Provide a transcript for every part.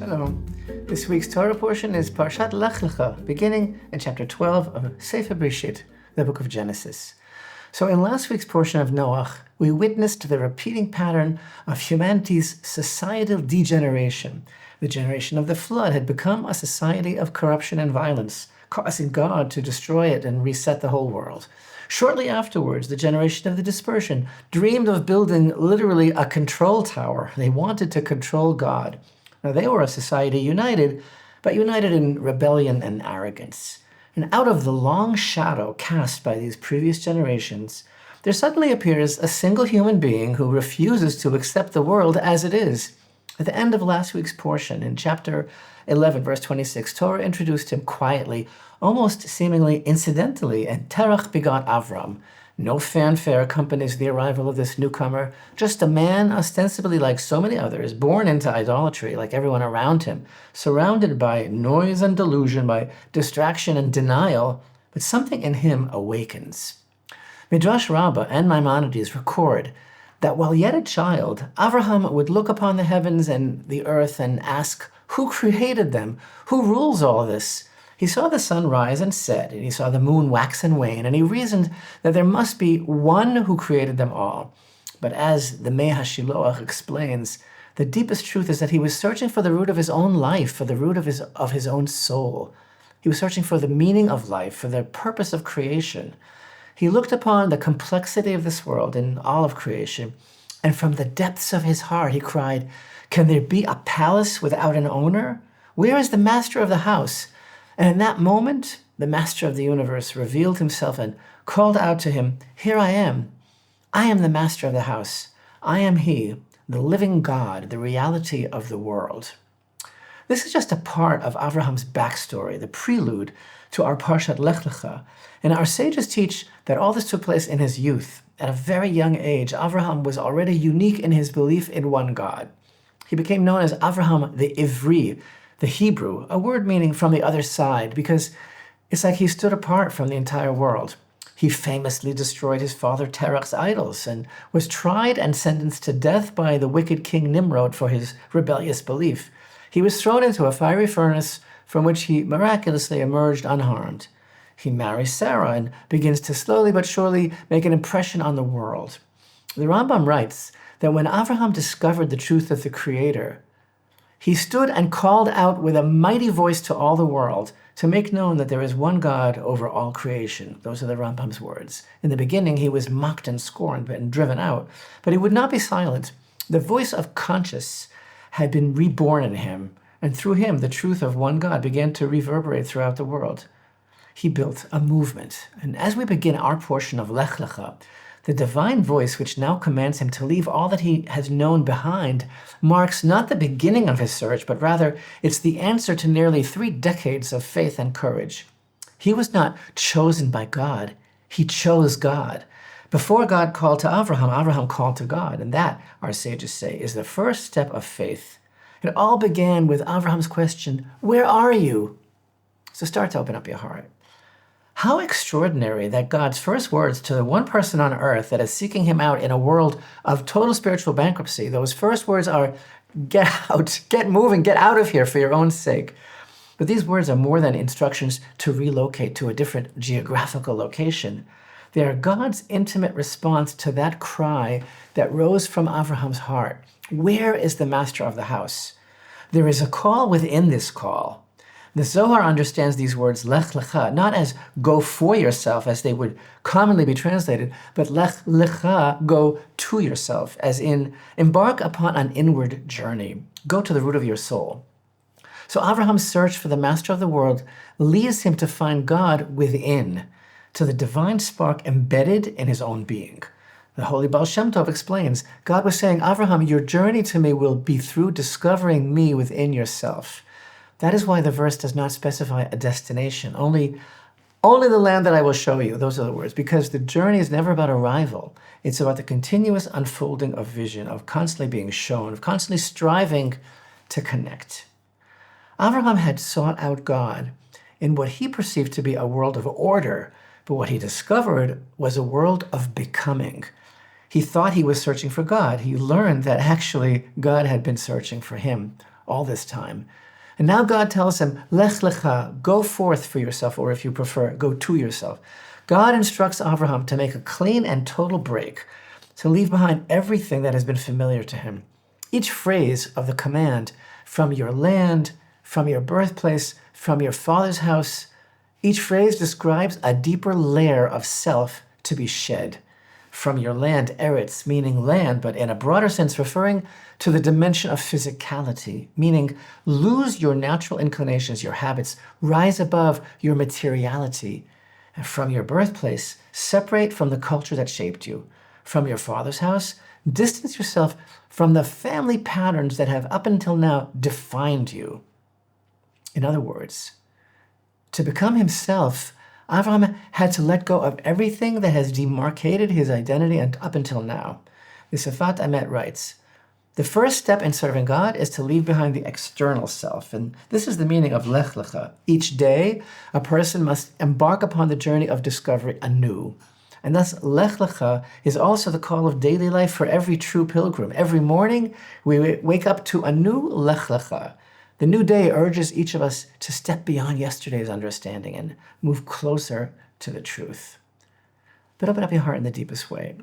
Shalom. This week's Torah portion is Parashat Lech Lecha, beginning in chapter 12 of Sefer Breshit, the book of Genesis. So in last week's portion of Noach, we witnessed the repeating pattern of humanity's societal degeneration. The generation of the flood had become a society of corruption and violence, causing God to destroy it and reset the whole world. Shortly afterwards, the generation of the dispersion dreamed of building literally a control tower. They wanted to control God. Now, they were a society united, but united in rebellion and arrogance. And out of the long shadow cast by these previous generations, there suddenly appears a single human being who refuses to accept the world as it is. At the end of last week's portion, in chapter 11, verse 26, Torah introduced him quietly, almost seemingly incidentally, and Terach begot Avram. No fanfare accompanies the arrival of this newcomer, just a man ostensibly like so many others, born into idolatry like everyone around him, surrounded by noise and delusion, by distraction and denial, but something in him awakens. Midrash Rabbah and Maimonides record that while yet a child, Avraham would look upon the heavens and the earth and ask, who created them? Who rules all this? He saw the sun rise and set, and he saw the moon wax and wane, and he reasoned that there must be one who created them all. But as the Mei HaShiloach explains, the deepest truth is that he was searching for the root of his own life, for the root of his own soul. He was searching for the meaning of life, for the purpose of creation. He looked upon the complexity of this world in all of creation, and from the depths of his heart he cried, "Can there be a palace without an owner? Where is the master of the house?" And in that moment, the master of the universe revealed himself and called out to him, "Here I am. I am the master of the house. I am he, the living God, the reality of the world." This is just a part of Avraham's backstory, the prelude to our Parashat Lech Lecha. And our sages teach that all this took place in his youth. At a very young age, Avraham was already unique in his belief in one God. He became known as Avraham the Ivri, the Hebrew, a word meaning from the other side, because it's like he stood apart from the entire world. He famously destroyed his father Terach's idols and was tried and sentenced to death by the wicked king Nimrod for his rebellious belief. He was thrown into a fiery furnace from which he miraculously emerged unharmed. He marries Sarah and begins to slowly but surely make an impression on the world. The Rambam writes that when Avraham discovered the truth of the Creator, he stood and called out with a mighty voice to all the world to make known that there is one God over all creation. Those are the Rambam's words. In the beginning, he was mocked and scorned and driven out, but he would not be silent. The voice of conscience had been reborn in him, and through him, the truth of one God began to reverberate throughout the world. He built a movement. And as we begin our portion of Lech Lecha, the divine voice which now commands him to leave all that he has known behind marks not the beginning of his search, but rather it's the answer to nearly 3 decades of faith and courage. He was not chosen by God. He chose God. Before God called to Avraham, Avraham called to God. And that, our sages say, is the first step of faith. It all began with Avraham's question, "Where are you?" So start to open up your heart. How extraordinary that God's first words to the one person on earth that is seeking him out in a world of total spiritual bankruptcy, those first words are, "Get out, get moving, get out of here for your own sake." But these words are more than instructions to relocate to a different geographical location. They are God's intimate response to that cry that rose from Avraham's heart. Where is the master of the house? There is a call within this call. The Zohar understands these words, Lech Lecha, not as go for yourself, as they would commonly be translated, but Lech Lecha, go to yourself, as in embark upon an inward journey. Go to the root of your soul. So Avraham's search for the master of the world leads him to find God within, to the divine spark embedded in his own being. The Holy Baal Shem Tov explains, God was saying, Avraham, your journey to me will be through discovering me within yourself. That is why the verse does not specify a destination, only the land that I will show you. Those are the words, because the journey is never about arrival. It's about the continuous unfolding of vision, of constantly being shown, of constantly striving to connect. Avraham had sought out God in what he perceived to be a world of order, but what he discovered was a world of becoming. He thought he was searching for God. He learned that actually God had been searching for him. all this time. And now God tells him, Lech Lecha, go forth for yourself, or if you prefer, go to yourself. God instructs Avraham to make a clean and total break, to leave behind everything that has been familiar to him. Each phrase of the command, from your land, from your birthplace, from your father's house, each phrase describes a deeper layer of self to be shed. From your land, Eretz, meaning land, but in a broader sense referring to the dimension of physicality, meaning lose your natural inclinations, your habits, rise above your materiality. And from your birthplace, separate from the culture that shaped you. From your father's house, distance yourself from the family patterns that have up until now defined you. In other words, to become himself, Avraham had to let go of everything that has demarcated his identity and up until now. The Sifat Emet writes, the first step in serving God is to leave behind the external self. And this is the meaning of Lech Lecha. Each day, a person must embark upon the journey of discovery anew. And thus, Lech Lecha is also the call of daily life for every true pilgrim. Every morning, we wake up to a new Lech Lecha. The new day urges each of us to step beyond yesterday's understanding and move closer to the truth. But open up your heart in the deepest way.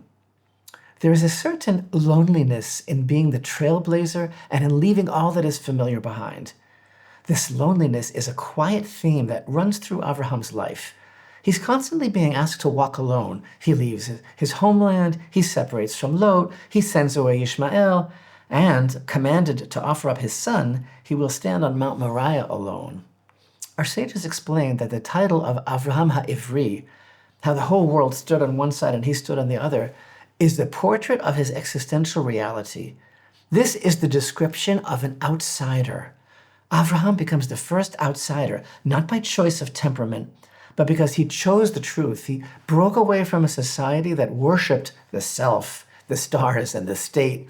There is a certain loneliness in being the trailblazer and in leaving all that is familiar behind. This loneliness is a quiet theme that runs through Avraham's life. He's constantly being asked to walk alone. He leaves his homeland, he separates from Lot, he sends away Ishmael, and, commanded to offer up his son, he will stand on Mount Moriah alone. Our sages explained that the title of Avraham HaIvri, how the whole world stood on one side and he stood on the other, is the portrait of his existential reality. This is the description of an outsider. Avraham becomes the first outsider, not by choice of temperament, but because he chose the truth. He broke away from a society that worshipped the self, the stars, and the state.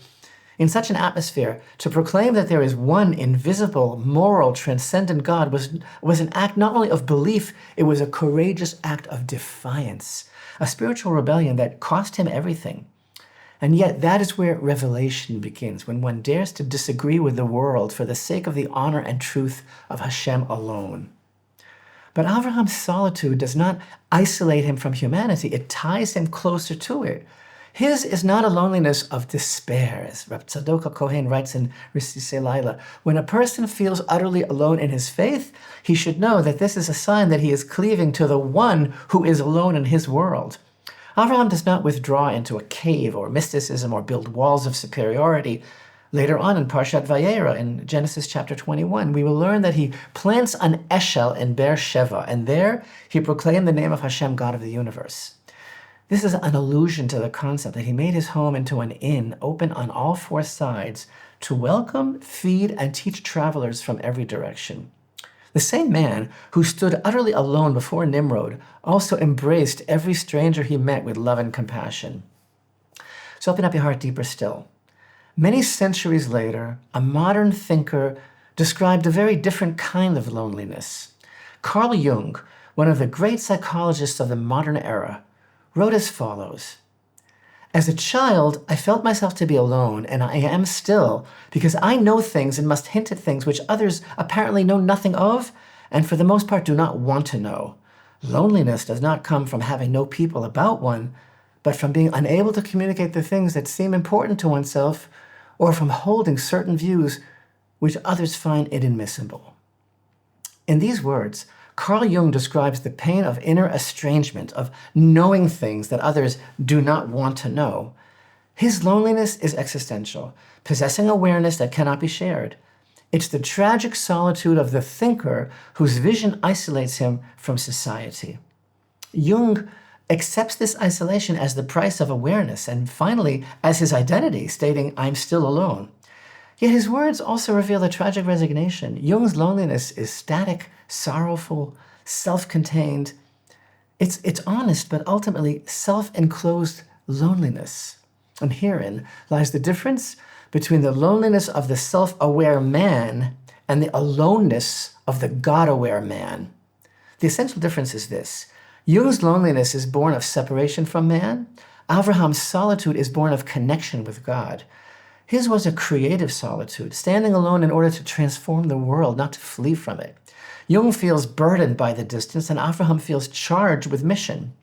In such an atmosphere, to proclaim that there is one invisible, moral, transcendent God was an act not only of belief, it was a courageous act of defiance, a spiritual rebellion that cost him everything. And yet that is where revelation begins, when one dares to disagree with the world for the sake of the honor and truth of Hashem alone. But Avraham's solitude does not isolate him from humanity, it ties him closer to it. His is not a loneliness of despair, as Rabbi Tzadok HaKohen writes in Risisei Laila. When a person feels utterly alone in his faith, he should know that this is a sign that he is cleaving to the one who is alone in his world. Avraham does not withdraw into a cave or mysticism or build walls of superiority. Later on in Parashat Vayera, in Genesis chapter 21, we will learn that he plants an eshel in Beer Sheva, and there he proclaimed the name of Hashem, God of the universe. This is an allusion to the concept that he made his home into an inn open on all four sides to welcome, feed, and teach travelers from every direction. The same man who stood utterly alone before Nimrod also embraced every stranger he met with love and compassion. So open up your heart deeper still. Many centuries later, a modern thinker described a very different kind of loneliness. Carl Jung, one of the great psychologists of the modern era, wrote as follows: as a child, I felt myself to be alone, and I am still, because I know things and must hint at things which others apparently know nothing of, and for the most part do not want to know. Loneliness does not come from having no people about one, but from being unable to communicate the things that seem important to oneself, or from holding certain views which others find inadmissible. In these words, Carl Jung describes the pain of inner estrangement, of knowing things that others do not want to know. His loneliness is existential, possessing awareness that cannot be shared. It's the tragic solitude of the thinker whose vision isolates him from society. Jung accepts this isolation as the price of awareness, and finally as his identity, stating, "I'm still alone." Yet his words also reveal a tragic resignation. Jung's loneliness is static, sorrowful, self-contained. It's honest, but ultimately self-enclosed loneliness. And herein lies the difference between the loneliness of the self-aware man and the aloneness of the God-aware man. The essential difference is this: Jung's loneliness is born of separation from man. Avraham's solitude is born of connection with God. His was a creative solitude, standing alone in order to transform the world, not to flee from it. Jung feels burdened by the distance, and Avraham feels charged with mission.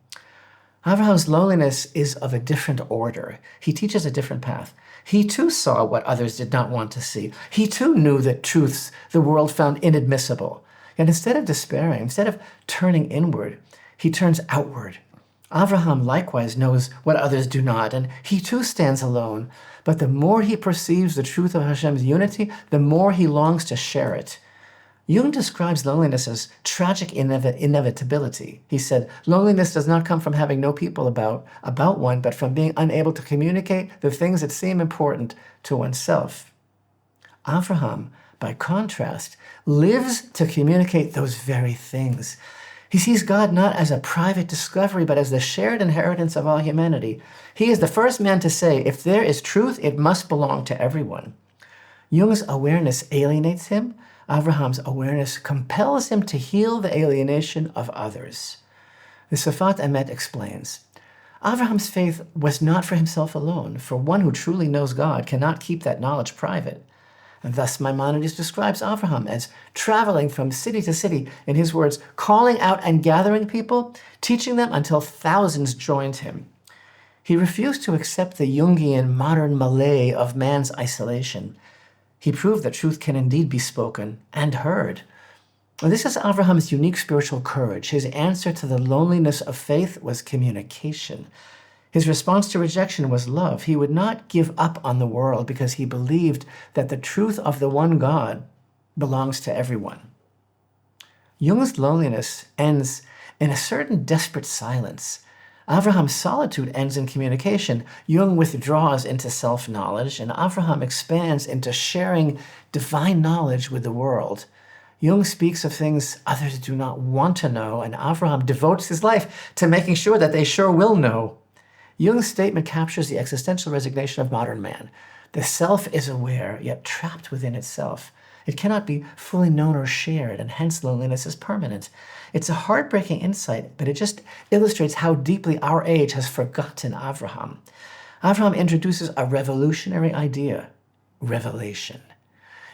Avraham's loneliness is of a different order. He teaches a different path. He too saw what others did not want to see. He too knew the truths the world found inadmissible. Yet instead of despairing, instead of turning inward, he turns outward. Avraham likewise knows what others do not, and he too stands alone. But the more he perceives the truth of Hashem's unity, the more he longs to share it. Jung describes loneliness as tragic inevitability. He said, loneliness does not come from having no people about one, but from being unable to communicate the things that seem important to oneself. Avraham, by contrast, lives to communicate those very things. He sees God not as a private discovery, but as the shared inheritance of all humanity. He is the first man to say, if there is truth, it must belong to everyone. Jung's awareness alienates him. Avraham's awareness compels him to heal the alienation of others. The Sifat Emet explains, Avraham's faith was not for himself alone, for one who truly knows God cannot keep that knowledge private. And thus Maimonides describes Avraham as traveling from city to city, in his words, calling out and gathering people, teaching them until thousands joined him. He refused to accept the Jungian modern malay of man's isolation. He proved that truth can indeed be spoken and heard. And this is Avraham's unique spiritual courage. His answer to the loneliness of faith was communication. His response to rejection was love. He would not give up on the world because he believed that the truth of the one God belongs to everyone. Jung's loneliness ends in a certain desperate silence. Avraham's solitude ends in communication. Jung withdraws into self-knowledge, and Avraham expands into sharing divine knowledge with the world. Jung speaks of things others do not want to know, and Avraham devotes his life to making sure that they sure will know. Jung's statement captures the existential resignation of modern man. The self is aware, yet trapped within itself. It cannot be fully known or shared, and hence loneliness is permanent. It's a heartbreaking insight, but it just illustrates how deeply our age has forgotten Avraham. Avraham introduces a revolutionary idea, revelation.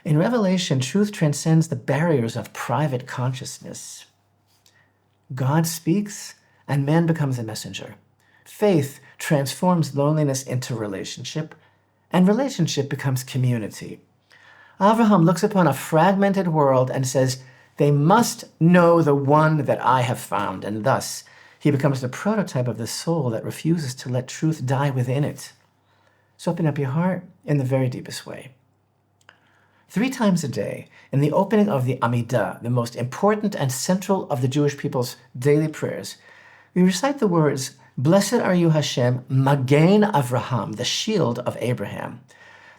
In revelation, truth transcends the barriers of private consciousness. God speaks, and man becomes a messenger. Faith transforms loneliness into relationship, and relationship becomes community. Avraham looks upon a fragmented world and says, they must know the one that I have found, and thus he becomes the prototype of the soul that refuses to let truth die within it. So open up your heart in the very deepest way. 3 times a day, in the opening of the Amidah, the most important and central of the Jewish people's daily prayers, we recite the words, Blessed are you, Hashem, Magen Avraham, the shield of Abraham.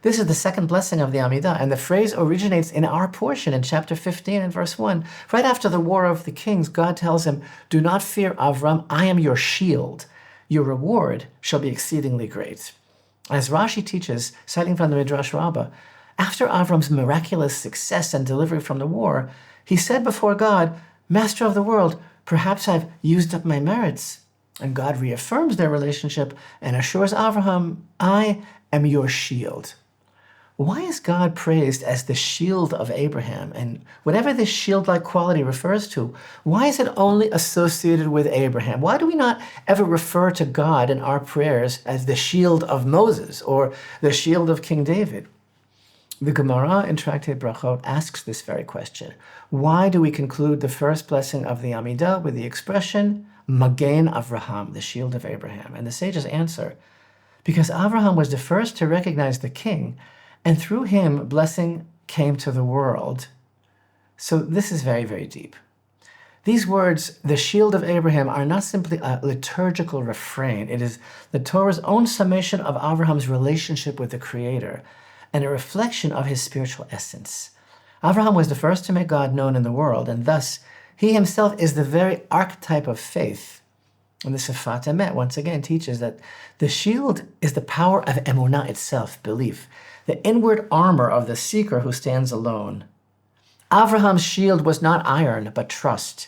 This is the second blessing of the Amidah, and the phrase originates in our portion in chapter 15 and verse 1. Right after the War of the Kings, God tells him, do not fear, Avram, I am your shield. Your reward shall be exceedingly great. As Rashi teaches, citing from the Midrash Rabbah, after Avram's miraculous success and delivery from the war, he said before God, Master of the world, perhaps I've used up my merits. And God reaffirms their relationship and assures Avraham, I am your shield. Why is God praised as the shield of Abraham? And whatever this shield-like quality refers to, why is it only associated with Abraham? Why do we not ever refer to God in our prayers as the shield of Moses or the shield of King David? The Gemara in Tractate Brachot asks this very question. Why do we conclude the first blessing of the Amidah with the expression, Magen Avraham, the shield of Abraham? And the sages answer, because Avraham was the first to recognize the king, and through him, blessing came to the world. So this is very, very deep. These words, the shield of Abraham, are not simply a liturgical refrain. It is the Torah's own summation of Abraham's relationship with the Creator and a reflection of his spiritual essence. Avraham was the first to make God known in the world, and thus he himself is the very archetype of faith. And the Sifat Emet once again teaches that the shield is the power of emunah itself, belief, the inward armor of the seeker who stands alone. Avraham's shield was not iron, but trust.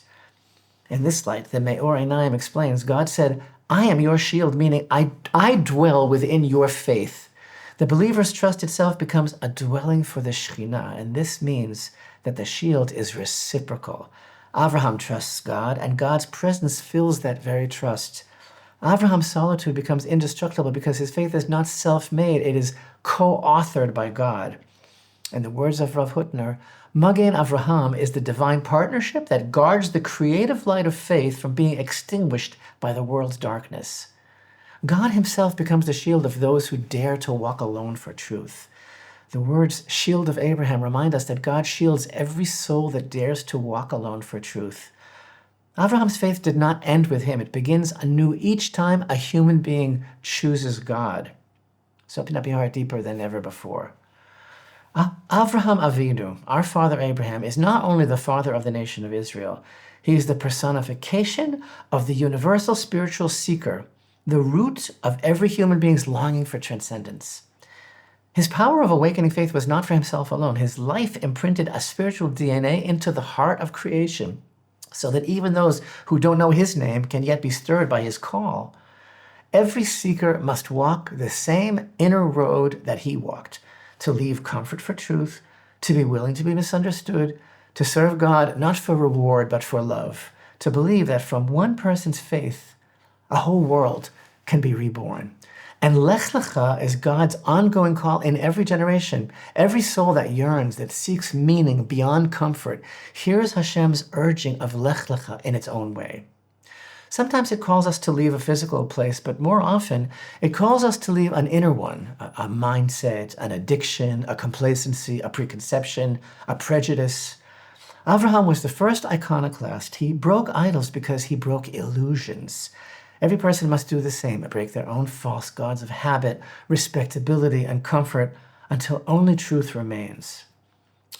In this light, the Me'or Einayim explains, God said, I am your shield, meaning I dwell within your faith. The believer's trust itself becomes a dwelling for the Shekhinah, and this means that the shield is reciprocal. Avraham trusts God, and God's presence fills that very trust. Avraham's solitude becomes indestructible because his faith is not self-made, it is co-authored by God. In the words of Rav Hutner, Magen Avraham is the divine partnership that guards the creative light of faith from being extinguished by the world's darkness. God himself becomes the shield of those who dare to walk alone for truth. The words shield of Abraham remind us that God shields every soul that dares to walk alone for truth. Avraham's faith did not end with him. It begins anew each time a human being chooses God. So open up your heart deeper than ever before. Avraham Avinu, our father Abraham, is not only the father of the nation of Israel, he is the personification of the universal spiritual seeker, the root of every human being's longing for transcendence. His power of awakening faith was not for himself alone. His life imprinted a spiritual DNA into the heart of creation, so that even those who don't know his name can yet be stirred by his call. Every seeker must walk the same inner road that he walked, to leave comfort for truth, to be willing to be misunderstood, to serve God not for reward but for love, to believe that from one person's faith, a whole world can be reborn. And Lech Lecha is God's ongoing call in every generation. Every soul that yearns, that seeks meaning beyond comfort, hears Hashem's urging of Lech Lecha in its own way. Sometimes it calls us to leave a physical place, but more often it calls us to leave an inner one, a mindset, an addiction, a complacency, a preconception, a prejudice. Avraham was the first iconoclast. He broke idols because he broke illusions. Every person must do the same, break their own false gods of habit, respectability, and comfort until only truth remains.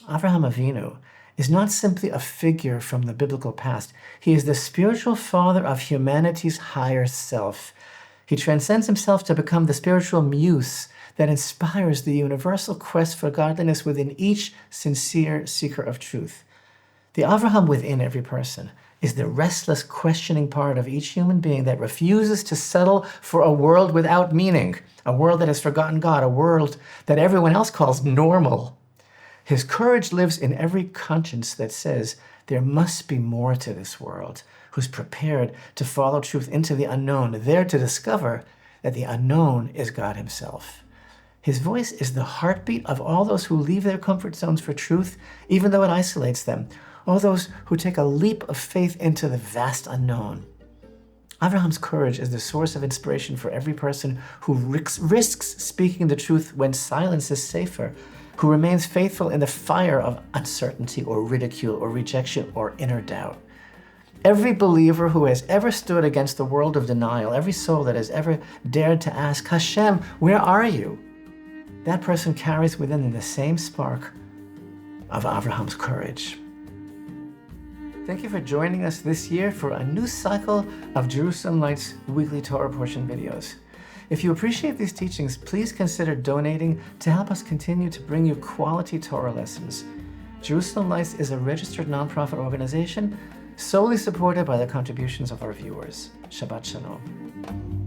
Avraham Avinu is not simply a figure from the biblical past. He is the spiritual father of humanity's higher self. He transcends himself to become the spiritual muse that inspires the universal quest for godliness within each sincere seeker of truth. The Avraham within every person is the restless, questioning part of each human being that refuses to settle for a world without meaning, a world that has forgotten God, a world that everyone else calls normal. His courage lives in every conscience that says there must be more to this world, who's prepared to follow truth into the unknown, there to discover that the unknown is God himself. His voice is the heartbeat of all those who leave their comfort zones for truth, even though it isolates them, all those who take a leap of faith into the vast unknown. Avraham's courage is the source of inspiration for every person who risks speaking the truth when silence is safer, who remains faithful in the fire of uncertainty or ridicule or rejection or inner doubt. Every believer who has ever stood against the world of denial, every soul that has ever dared to ask, Hashem, where are you? That person carries within them the same spark of Avraham's courage. Thank you for joining us this year for a new cycle of Jerusalem Lights weekly Torah portion videos. If you appreciate these teachings, please consider donating to help us continue to bring you quality Torah lessons. Jerusalem Lights is a registered nonprofit organization solely supported by the contributions of our viewers. Shabbat Shalom.